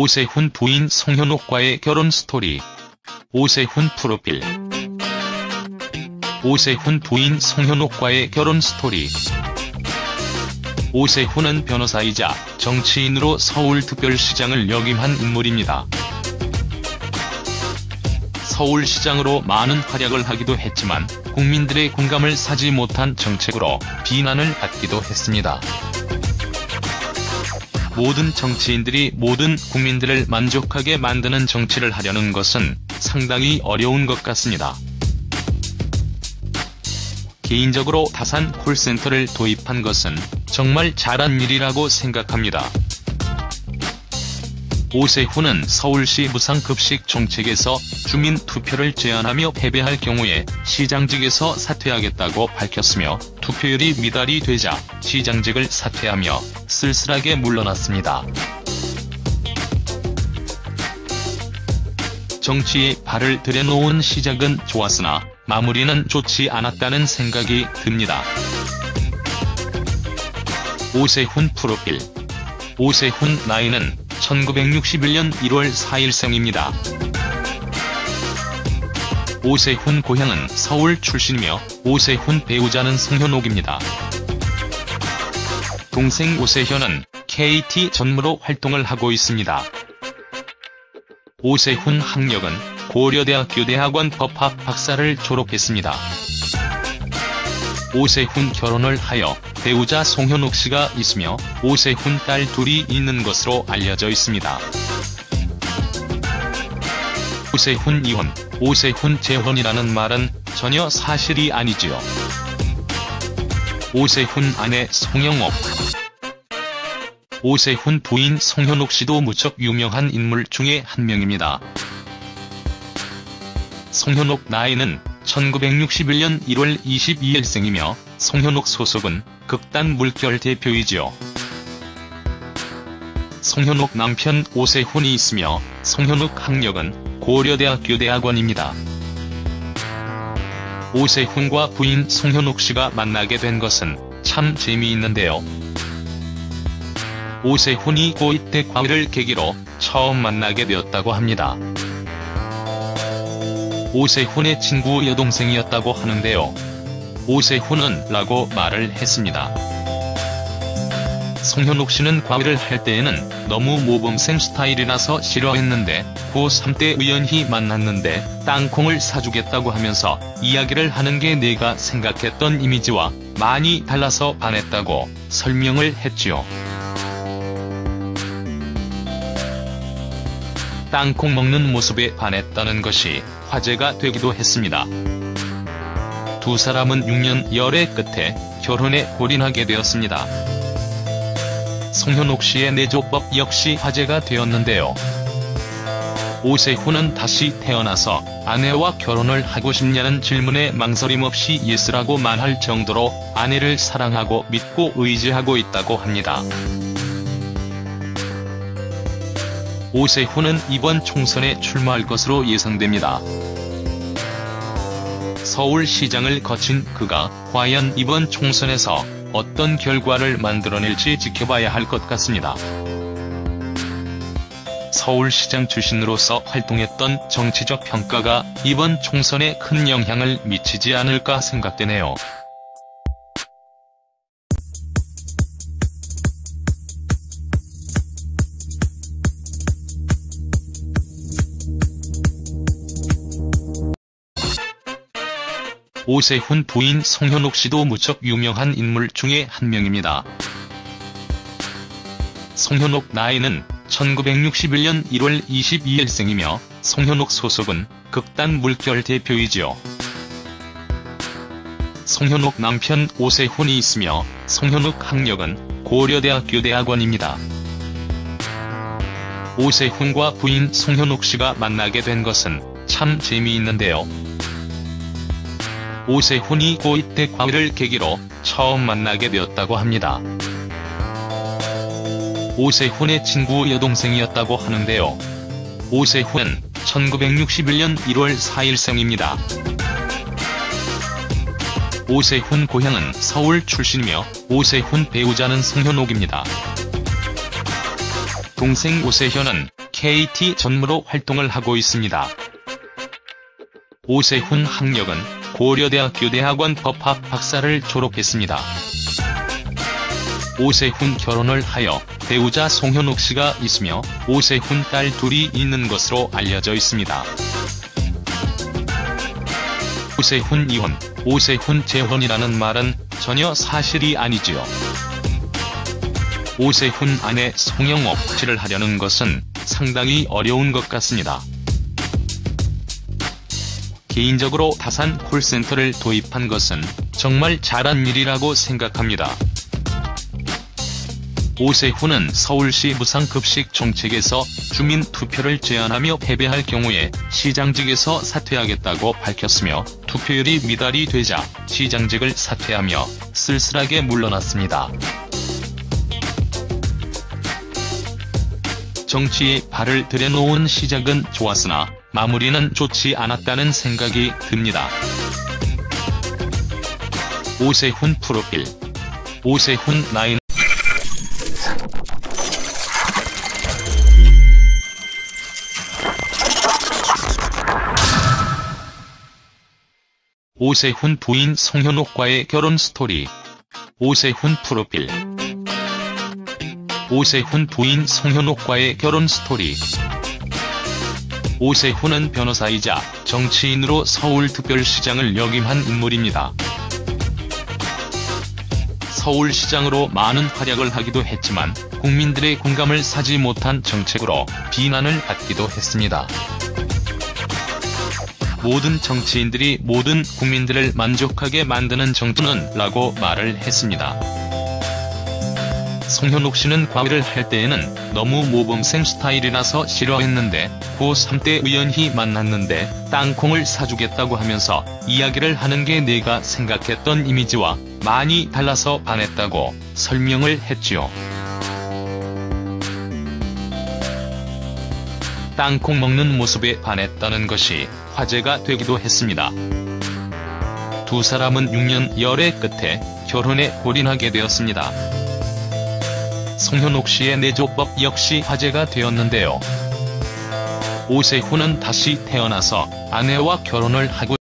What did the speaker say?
오세훈 부인 송현옥과의 결혼 스토리. 오세훈 프로필. 오세훈 부인 송현옥과의 결혼 스토리. 오세훈은 변호사이자 정치인으로 서울특별시장을 역임한 인물입니다. 서울시장으로 많은 활약을 하기도 했지만 국민들의 공감을 사지 못한 정책으로 비난을 받기도 했습니다. 모든 정치인들이 모든 국민들을 만족하게 만드는 정치를 하려는 것은 상당히 어려운 것 같습니다. 개인적으로 다산 콜센터를 도입한 것은 정말 잘한 일이라고 생각합니다. 오세훈은 서울시 무상급식 정책에서 주민 투표를 제한하며 패배할 경우에 시장직에서 사퇴하겠다고 밝혔으며 투표율이 미달이 되자 시장직을 사퇴하며 쓸쓸하게 물러났습니다. 정치에 발을 들여놓은 시작은 좋았으나 마무리는 좋지 않았다는 생각이 듭니다. 오세훈 프로필. 오세훈 나이는 1961년 1월 4일생입니다. 오세훈 고향은 서울 출신이며 오세훈 배우자는 송현옥입니다. 동생 오세현은 KT 전무로 활동을 하고 있습니다. 오세훈 학력은 고려대학교 대학원 법학 박사를 졸업했습니다. 오세훈 결혼을 하여 배우자 송현옥 씨가 있으며 오세훈 딸 둘이 있는 것으로 알려져 있습니다. 오세훈 이혼, 오세훈 재혼이라는 말은 전혀 사실이 아니지요. 오세훈 아내 송영옥. 오세훈 부인 송현옥 씨도 무척 유명한 인물 중에 한 명입니다. 송현옥 나이는 1961년 1월 22일생이며 송현옥 소속은 극단 물결 대표이지요. 송현옥 남편 오세훈이 있으며 송현옥 학력은 고려대학교 대학원입니다. 오세훈과 부인 송현옥 씨가 만나게 된 것은 참 재미있는데요. 오세훈이 고2 때 과외를 계기로 처음 만나게 되었다고 합니다. 오세훈의 친구 여동생이었다고 하는데요. 오세훈은 라고 말을 했습니다. 송현옥 씨는 과외를 할 때에는 너무 모범생 스타일이라서 싫어했는데 고3 때 우연히 만났는데 땅콩을 사주겠다고 하면서 이야기를 하는 게 내가 생각했던 이미지와 많이 달라서 반했다고 설명을 했지요. 땅콩 먹는 모습에 반했다는 것이 화제가 되기도 했습니다. 두 사람은 6년 열애 끝에 결혼에 골인하게 되었습니다. 송현옥 씨의 내조법 역시 화제가 되었는데요. 오세훈은 다시 태어나서 아내와 결혼을 하고 싶냐는 질문에 망설임 없이 예스라고 말할 정도로 아내를 사랑하고 믿고 의지하고 있다고 합니다. 오세훈은 이번 총선에 출마할 것으로 예상됩니다. 서울시장을 거친 그가 과연 이번 총선에서 어떤 결과를 만들어낼지 지켜봐야 할 것 같습니다. 서울시장 출신으로서 활동했던 정치적 평가가 이번 총선에 큰 영향을 미치지 않을까 생각되네요. 오세훈 부인 송현옥 씨도 무척 유명한 인물 중에 한 명입니다. 송현옥 나이는 1961년 1월 22일생이며 송현옥 소속은 극단 물결 대표이지요. 송현옥 남편 오세훈이 있으며 송현옥 학력은 고려대학교 대학원입니다. 오세훈과 부인 송현옥 씨가 만나게 된 것은 참 재미있는데요. 오세훈이 고2 때 과외를 계기로 처음 만나게 되었다고 합니다. 오세훈의 친구 여동생이었다고 하는데요. 오세훈은 1961년 1월 4일생입니다. 오세훈 고향은 서울 출신이며 오세훈 배우자는 송현옥입니다. 동생 오세현은 KT 전무로 활동을 하고 있습니다. 오세훈 학력은 고려대학교 대학원 법학 박사를 졸업했습니다. 오세훈 결혼을 하여 배우자 송현옥 씨가 있으며 오세훈 딸 둘이 있는 것으로 알려져 있습니다. 오세훈 이혼, 오세훈 재혼이라는 말은 전혀 사실이 아니지요. 오세훈 아내 송영옥 씨를 하려는 것은 상당히 어려운 것 같습니다. 개인적으로 다산 콜센터를 도입한 것은 정말 잘한 일이라고 생각합니다. 오세훈은 서울시 무상급식 정책에서 주민 투표를 제한하며 패배할 경우에 시장직에서 사퇴하겠다고 밝혔으며 투표율이 미달이 되자 시장직을 사퇴하며 쓸쓸하게 물러났습니다. 정치에 발을 들여놓은 시작은 좋았으나 마무리는 좋지 않았다는 생각이 듭니다. 오세훈 프로필. 오세훈 나이는 오세훈 부인 송현옥과의 결혼 스토리. 오세훈 프로필. 오세훈 부인 송현옥과의 결혼 스토리. 오세훈은 변호사이자 정치인으로 서울특별시장을 역임한 인물입니다. 서울시장으로 많은 활약을 하기도 했지만 국민들의 공감을 사지 못한 정책으로 비난을 받기도 했습니다. 모든 정치인들이 모든 국민들을 만족하게 만드는 정부는 라고 말을 했습니다. 송현옥 씨는 과외를 할 때에는 너무 모범생 스타일이라서 싫어했는데 고3 때 우연히 만났는데 땅콩을 사주겠다고 하면서 이야기를 하는 게 내가 생각했던 이미지와 많이 달라서 반했다고 설명을 했지요. 땅콩 먹는 모습에 반했다는 것이 화제가 되기도 했습니다. 두 사람은 6년 열애 끝에 결혼에 골인하게 되었습니다. 송현옥 씨의 내조법 역시 화제가 되었는데요. 오세훈은 다시 태어나서 아내와 결혼을 하고